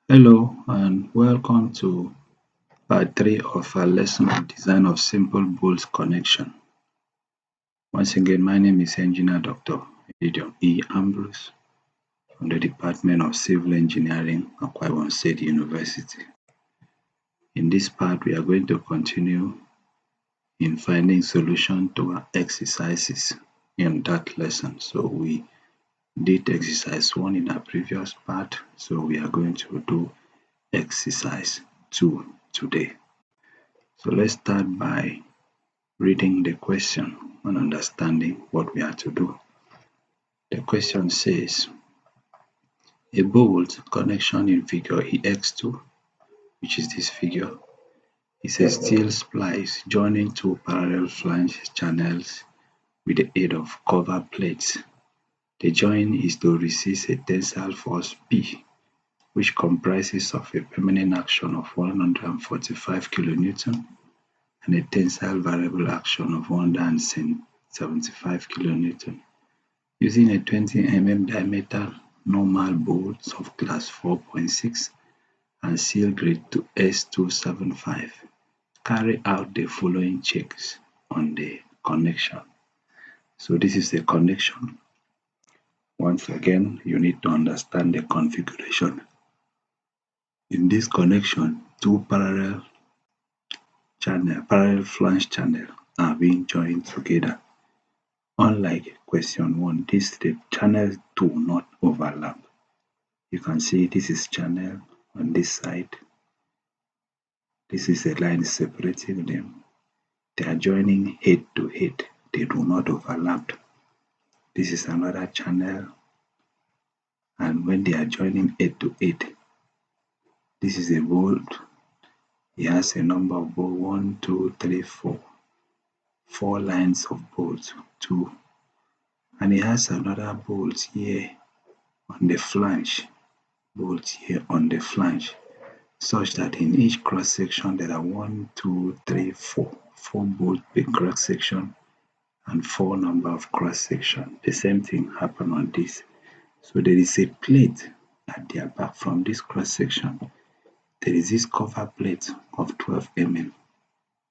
Hello and welcome to part 3 of our lesson on design of simple bolt connection. Once again, my name is Engineer Dr. Gideon E. Ambrose from the Department of Civil Engineering, Akwa Ibom State University. In this part, we are going to continue in finding solution to our exercises in that lesson. So we did exercise 1 in our previous part, so we are going to do exercise 2 today. So let's start by reading the question and understanding what we are to do. The question says, a bolt connection in figure EX2, which is this figure, is a steel splice joining two parallel flange channels with the aid of cover plates. The join is to resist a tensile force P, which comprises of a permanent action of 145 kN and a tensile variable action of 175 kN. Using a 20 mm diameter normal bolt of class 4.6 and seal grade to S275, carry out the following checks on the connection. So this is the connection. Once again, you need to understand the configuration. In this connection, two parallel flange channels are being joined together. Unlike question 1, the channels do not overlap. You can see this is channel on this side. This is a line separating them. They are joining head to head. They do not overlap. This is another channel, and when they are joining head to head, this is a bolt. It has a number of bolts 1, 2, 3, 4. 4 lines of bolts, 2. And it has another bolt here on the flange. Bolt here on the flange, such that in each cross section there are 1, 2, 3, 4. 4 bolts per cross section and 4 number of cross section. The same thing happen on this. So there is a plate at their back from this cross section. There is this cover plate of 12 mm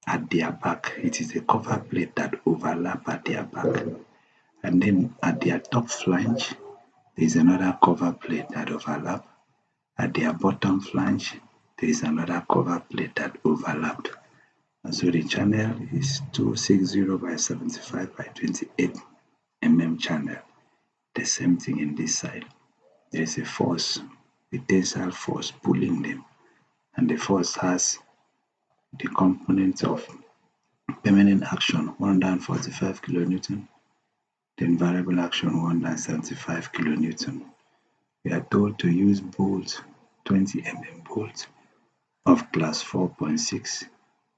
at their back. It is a cover plate that overlap at their back. And then at their top flange, there is another cover plate that overlap. At their bottom flange, there is another cover plate that overlapped. And so the channel is 260 by 75 by 28 mm channel. The same thing in this side. There is a force, a tensile force pulling them. And the force has the components of permanent action 145 kN, then variable action 175 kN. We are told to use bolts 20 mm bolt of class 4.6.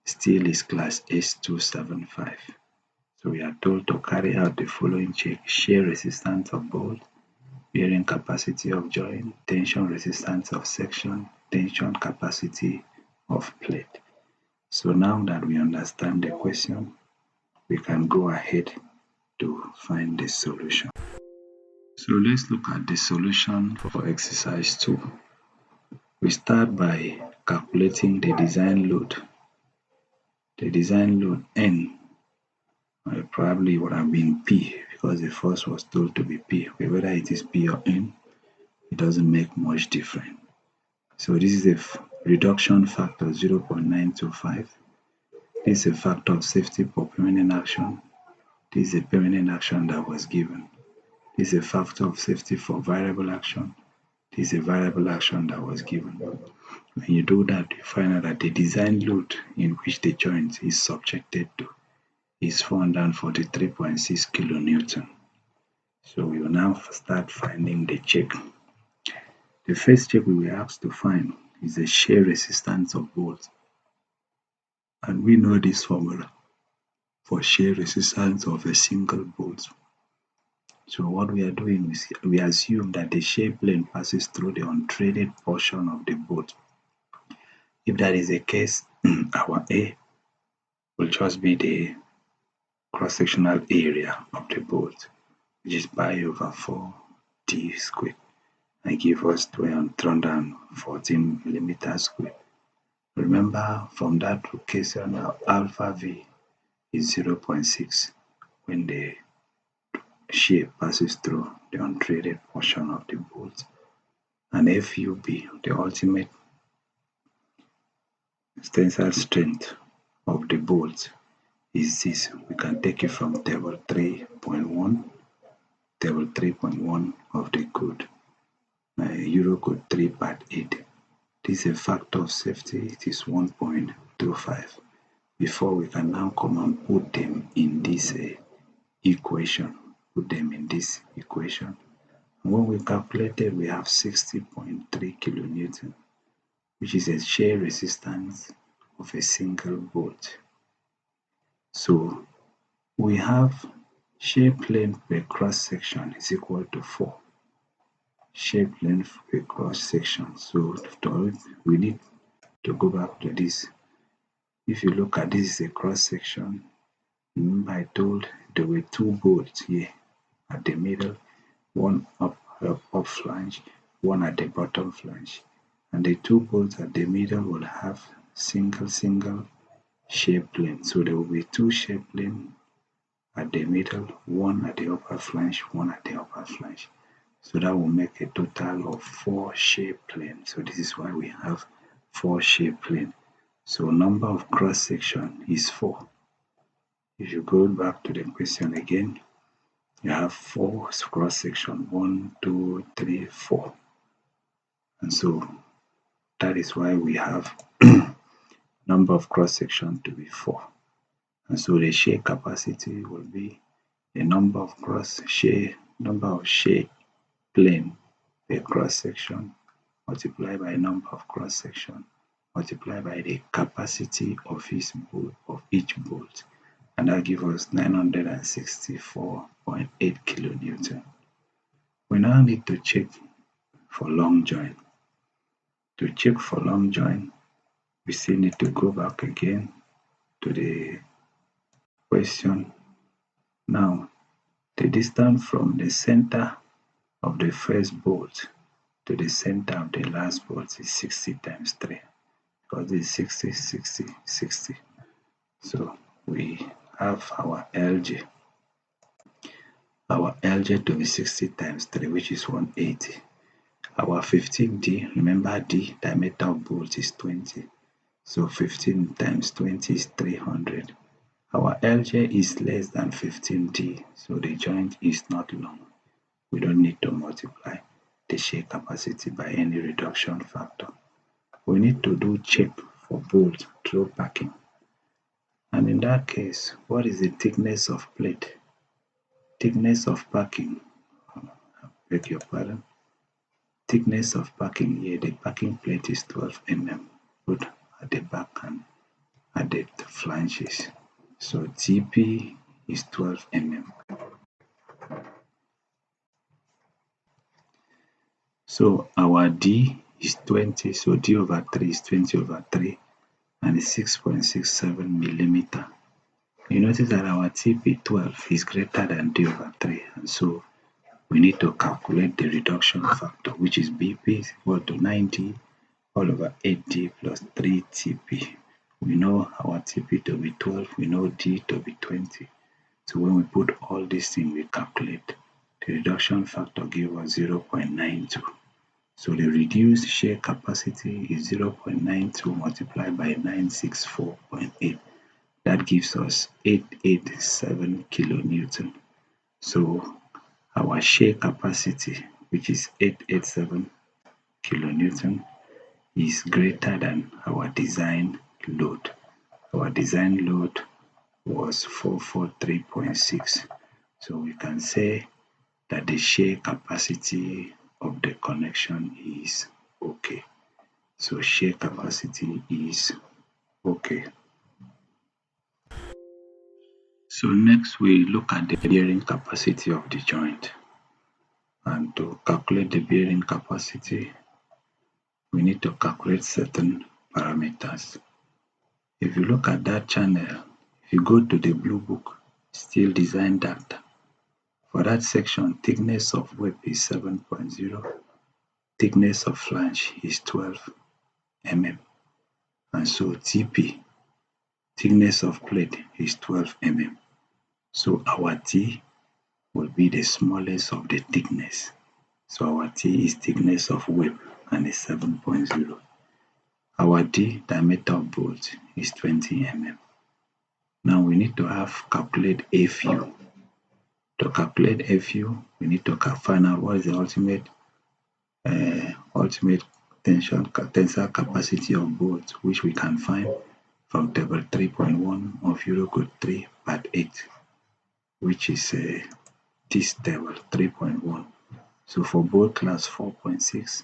Steel is class S275. So we are told to carry out the following check: shear resistance of bolt, bearing capacity of joint, tension resistance of section, tension capacity of plate. So now that we understand the question, we can go ahead to find the solution. So let's look at the solution for exercise 2. We start by calculating the design load. The design load N probably would have been P, because the force was told to be P. Whether it is P or N, it doesn't make much difference. So this is a reduction factor 0.925. This is a factor of safety for permanent action. This is a permanent action that was given. This is a factor of safety for variable action. This is a variable action that was given. When you do that, you find out that the design load in which the joint is subjected to is 443.6 kilonewton. So we will now start finding the check. The first check we will ask to find is the shear resistance of bolt. And we know this formula for shear resistance of a single bolt. So what we are doing is we assume that the shear plane passes through the untreaded portion of the bolt. If that is the case, our A will just be the cross-sectional area of the bolt, which is pi over 4 d squared. and give us 314 millimeter square. Remember, from that location, alpha V is 0.6 when the shear passes through the untreated portion of the bolt, and FUB, the ultimate tensile strength of the bolt, is this. We can take it from table 3.1, table 3.1 of the code, Euro code 3 part 8. This is a factor of safety, it is 1.25. Before we can now come and put them in this equation, when we calculated, we have 60.3 kilonewton, which is a shear resistance of a single bolt. So we have shear plane per cross section is equal to 4. Shear plane per cross section. So we need to go back to this. If you look at this, is a cross section. Remember, I told there were two bolts here at the middle, one up flange, one at the bottom flange, and the two bolts at the middle will have single shear plane. So there will be two shear plane at the middle, one at the upper flange, one at the upper flange. So that will make a total of 4 shear plane. So this is why we have 4 shear plane. So number of cross section is 4. If you go back to the question again, you have 4 cross section, 1, 2, 3, 4. And so that is why we have number of cross section to be 4. And so the shear capacity will be the number of shear plane per cross section multiplied by number of cross section multiplied by the capacity of each bolt, and that gives us 964.8 kilonewton. We now need to check for long join. To check for long join, we still need to go back again to the question. Now, the distance from the center of the first bolt to the center of the last bolt is 60 times 3, because this is 60, 60, 60. So we have our LJ. Our LJ to be 60 times 3, which is 180. Our 15D, remember D, diameter of bolt is 20. So 15 times 20 is 300. Our LJ is less than 15D, so the joint is not long. We don't need to multiply the shear capacity by any reduction factor. We need to do check for bolt through packing. And in that case, what is the thickness of plate? Thickness of packing, beg your pardon. Thickness of packing here, the packing plate is 12 mm, both at the back and at the flanges. So TP is 12 mm. So our D is 20, so D over 3 is 20 over 3, and it's 6.67 millimeter. You notice that our TP12 is greater than D over 3, and so we need to calculate the reduction factor, which is BP is equal to 90 all over 8D plus 3TP. We know our TP to be 12, we know D to be 20. So when we put all these things, we calculate. The reduction factor gives us 0.92. So the reduced shear capacity is 0.92 multiplied by 964.8. That gives us 887 kilonewton. So our shear capacity, which is 887 kilonewton, is greater than our design load. Our design load was 443.6. So we can say that the shear capacity of the connection is okay. So shear capacity is okay. So next we look at the bearing capacity of the joint. And to calculate the bearing capacity, we need to calculate certain parameters. If you look at that channel, if you go to the blue book, steel design data, for that section, thickness of web is 7.0, thickness of flange is 12 mm, and so TP, thickness of plate, is 12 mm. So our T will be the smallest of the thickness. So our T is thickness of web and is 7.0. Our D, diameter of bolt, is 20 mm. Now we need to calculate FU. To calculate FU, we need to find out what is the ultimate tensile capacity of bolt, which we can find from table 3.1 of Eurocode 3 part 8, which is this table 3.1. So for bolt class 4.6,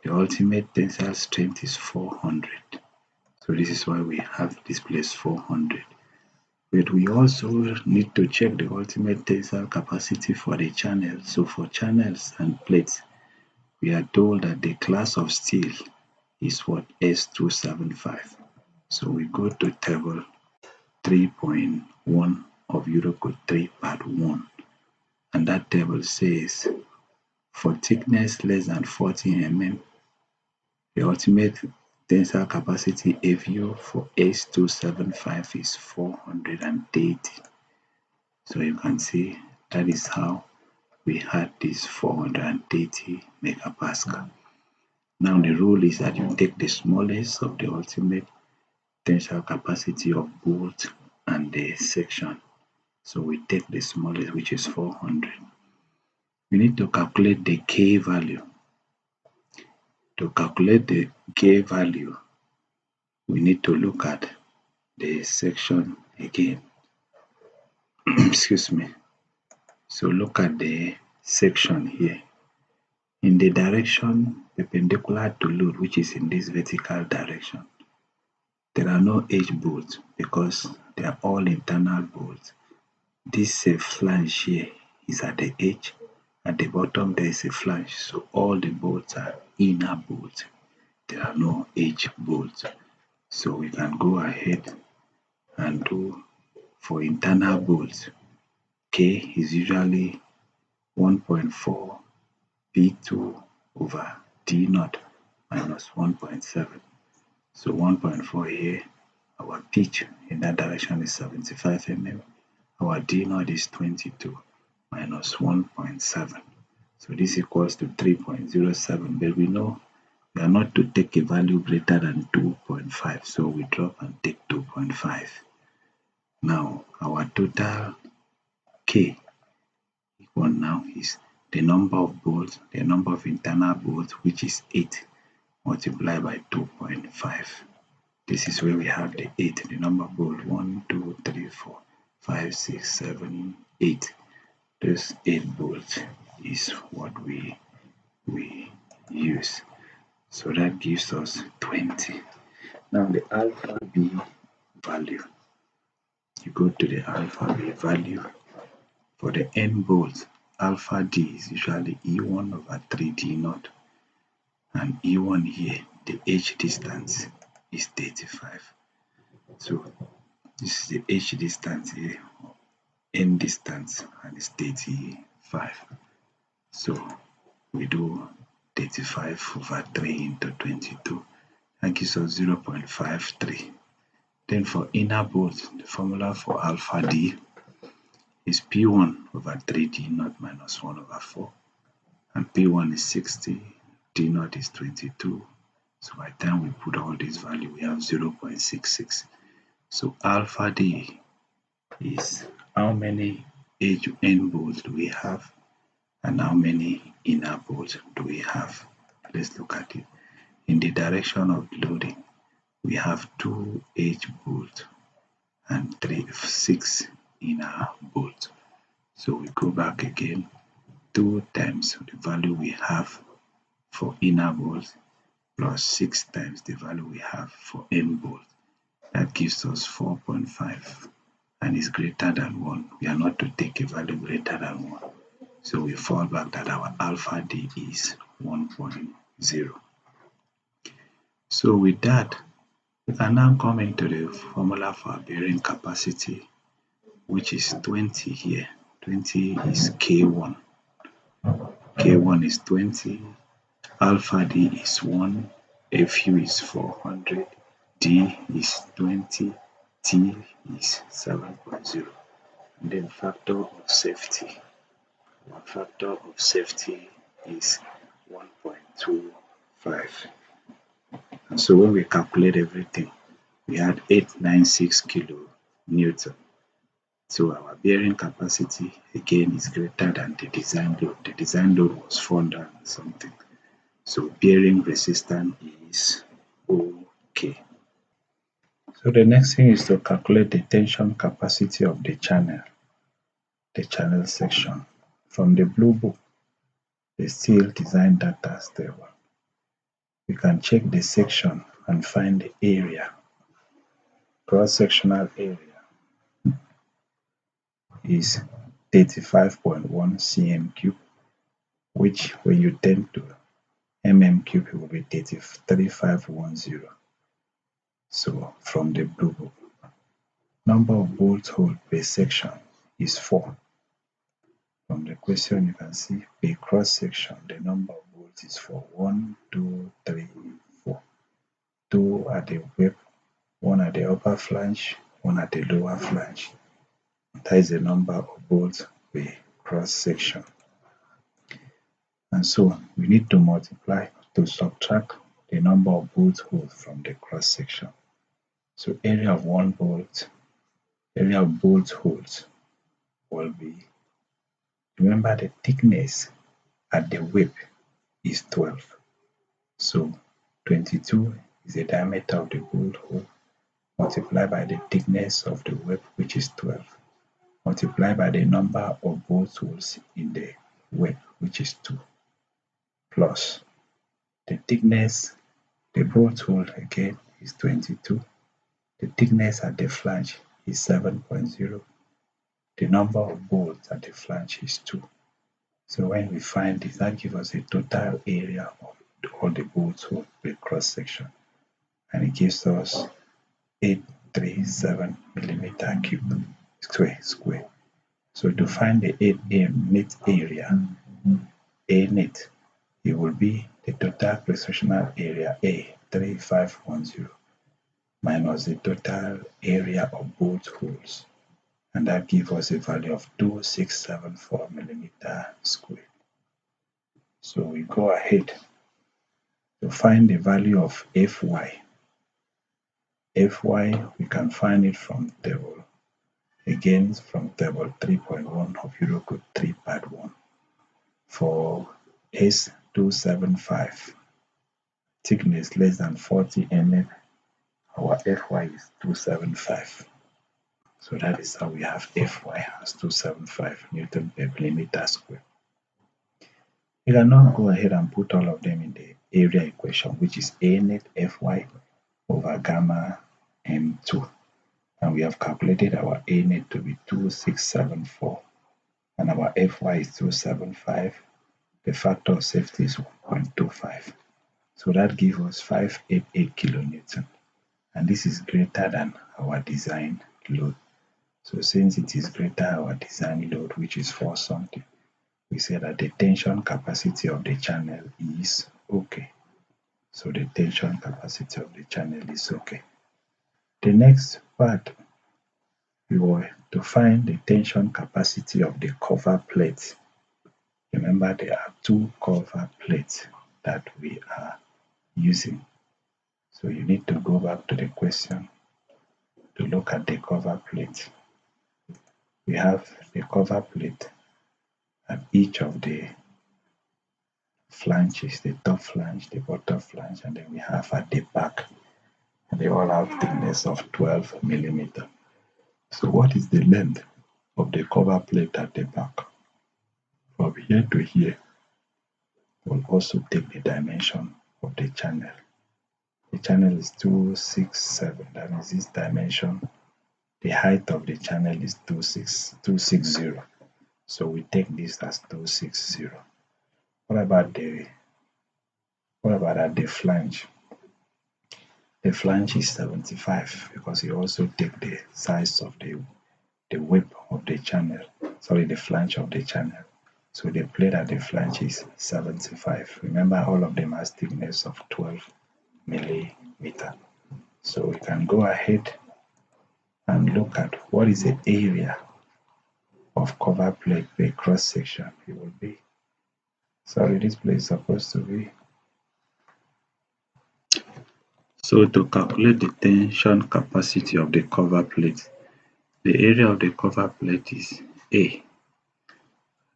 the ultimate tensile strength is 400. So this is why we have this place 400. But we also need to check the ultimate tensile capacity for the channel. So for channels and plates, we are told that the class of steel is what? S275. So we go to table 3.1 of Eurocode 3 part 1. And that table says for thickness less than 40 mm, the ultimate tensile capacity FU for S275 is 430. So you can see that is how we had this 430 megapascal. Now the rule is that you take the smallest of the ultimate tensile capacity of bolt and the section. So we take the smallest, which is 400. We need to calculate the K value. To calculate the K value, we need to look at the section again. Excuse me. So look at the section here. In the direction perpendicular to load, which is in this vertical direction, there are no edge bolts because they are all internal bolts. This flange here is at the edge. At the bottom there is a flange, so all the bolts are inner bolts. There are no edge bolts. So we can go ahead and do for internal bolts. K is usually 1.4 P2 over D naught minus 1.7. So 1.4 here, our pitch in that direction is 75 mm. Our D naught is 22 minus 1.7. So this equals to 3.07, but we know we are not to take a value greater than 2.5, so we drop and take 2.5. Now our total K equal now is the number of bolts, the number of internal bolts, which is 8 multiplied by 2.5. This is where we have the 8, the number of bolts 1, 2, 3, 4, 5, 6, 7, 8. Those 8 bolts is what we use. So that gives us 20. Now the alpha B value. You go to the alpha B value. For the end bolt, alpha D is usually E1 over 3D naught. And E1 here, the H distance is 35. So this is the H distance here, end distance, and it's 35. So we do 35 over 3 into 22. That gives us 0.53. Then for inner bolt, the formula for alpha D is P1 over 3D naught minus 1 over 4. And P1 is 60, D naught is 22. So by the time we put all these values, we have 0.66. So alpha D is how many edge end bolts do we have and how many inner bolts do we have. Let's look at it. In the direction of loading, we have 2 edge bolts and 6 inner bolts. So we go back again, 2 times the value we have for inner bolts plus 6 times the value we have for end bolt. That gives us 4.5 and is greater than 1. We are not to take a value greater than 1. So we fall back that our alpha D is 1.0. So with that, we can now come into the formula for bearing capacity, which is 20 here. 20 is K1. K1 is 20 Alpha D is 1, FU is 400, D is 20, T is 7.0. And then factor of safety. Our factor of safety is 1.25. And so when we calculate everything, we had 896 kilo Newton. So our bearing capacity again is greater than the design load. The design load was 400 and something. So bearing resistance is okay. So the next thing is to calculate the tension capacity of the channel section. From the blue book, the steel design data table. We can check the section and find the area. Cross-sectional area is 35.1 cm cube, which when you turn to mm cube, it will be 3510. So from the blue book, number of bolt hole per section is 4. From the question, you can see per cross section, the number of bolts is 4. 1, 2, 3, 4. 2 at the web, 1 at the upper flange, 1 at the lower flange. That is the number of bolts per cross section. And so we need to multiply to subtract the number of bolt holes from the cross section. So area of bolt holes will be, remember the thickness at the web is 12. So 22 is the diameter of the bolt hole multiplied by the thickness of the web, which is 12, multiplied by the number of bolt holes in the web, which is 2, plus the thickness, the bolt hole again is 22, the thickness at the flange is 7.0, the number of bolts at the flange is 2. So when we find this, that gives us a total area of all the bolts holes per cross section, and it gives us 837 millimeter cube square. So to find the net area, A net, it will be the total cross-sectional area A 3510 minus the total area of bolt holes, and that gives us a value of 2674 millimeter square. So we go ahead to find the value of Fy. Fy, we can find it from table, again from table 3.1 of Eurocode 3 part 1. For S275, thickness less than 40 mm, our Fy is 275. So that is how we have Fy as 275 Newton per millimeter square. You can now go ahead and put all of them in the area equation, which is A net Fy over gamma M2. And we have calculated our A net to be 2674 and our Fy is 275. The factor of safety is 1.25. So that gives us 588 kilonewton. And this is greater than our design load. So since it is greater than our design load, which is 4 something, we say that the tension capacity of the channel is okay. So the tension capacity of the channel is okay. The next part, we were to find the tension capacity of the cover plate. Remember, there are 2 cover plates that we are using. So you need to go back to the question to look at the cover plate. We have the cover plate at each of the flanges, the top flange, the bottom flange, and then we have at the back. And they all have thickness of 12 millimeter. So what is the length of the cover plate at the back? From here to here, we'll also take the dimension of the channel. The channel is 267, that means this dimension, the height of the channel is 260. So we take this as 260. What about at the flange? The flange is 75 because you also take the size of the width of the channel, sorry, the flange of the channel. So the plate at the flange is 75. Remember, all of them has thickness of 12 millimeter. So we can go ahead and look at what is the area of cover plate per cross section. It will be, sorry, this plate is supposed to be. So to calculate the tension capacity of the cover plate, the area of the cover plate is A.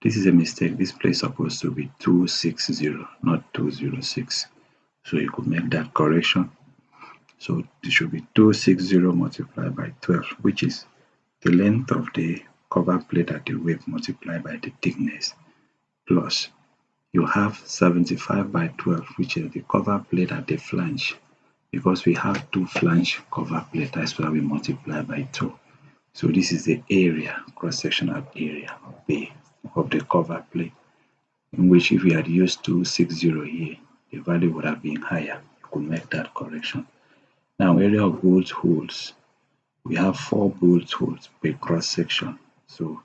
This is a mistake. This plate is supposed to be 260, not 206. So you could make that correction. So it should be 260 multiplied by 12, which is the length of the cover plate at the width multiplied by the thickness, plus you have 75 by 12, which is the cover plate at the flange. Because we have two flange cover plate, that's why we multiply by 2. So this is the area, cross-sectional area of the cover plate, in which if we had used 260 here, the value would have been higher. You could make that correction. Now, area of bolt holes, we have 4 bolt holes per cross section. So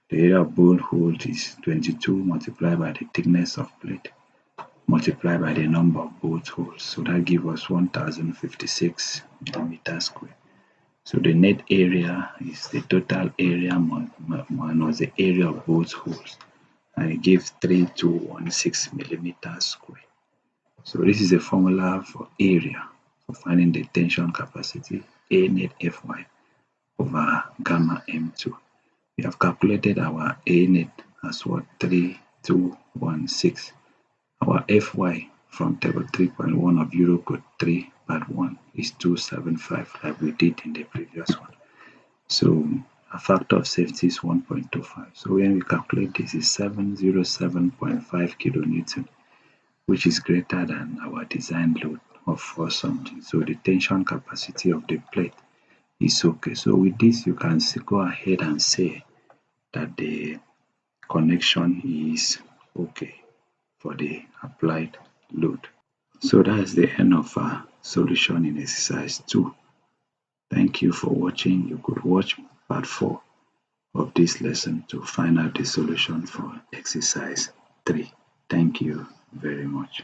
the area of bolt hole is 22 multiplied by the thickness of plate multiplied by the number of bolt holes. So that gives us 1056 millimeter square. So the net area is the total area minus the area of bolt holes, and it gives 3216 millimeter square. So this is a formula for area for finding the tension capacity, A net Fy over gamma M2. We have calculated our A net as what? 3216. Our Fy from table 3.1 of Eurocode 3 part 1 is 275, like we did in the previous one. So a factor of safety is 1.25. So when we calculate this, is 707.5 kilonewton, which is greater than our design load of 4 something. So the tension capacity of the plate is okay. So with this, you can go ahead and say that the connection is okay for the applied load. So that's the end of our solution in exercise 2. Thank you for watching. You could watch part 4 of this lesson to find out the solution for exercise 3. Thank you very much.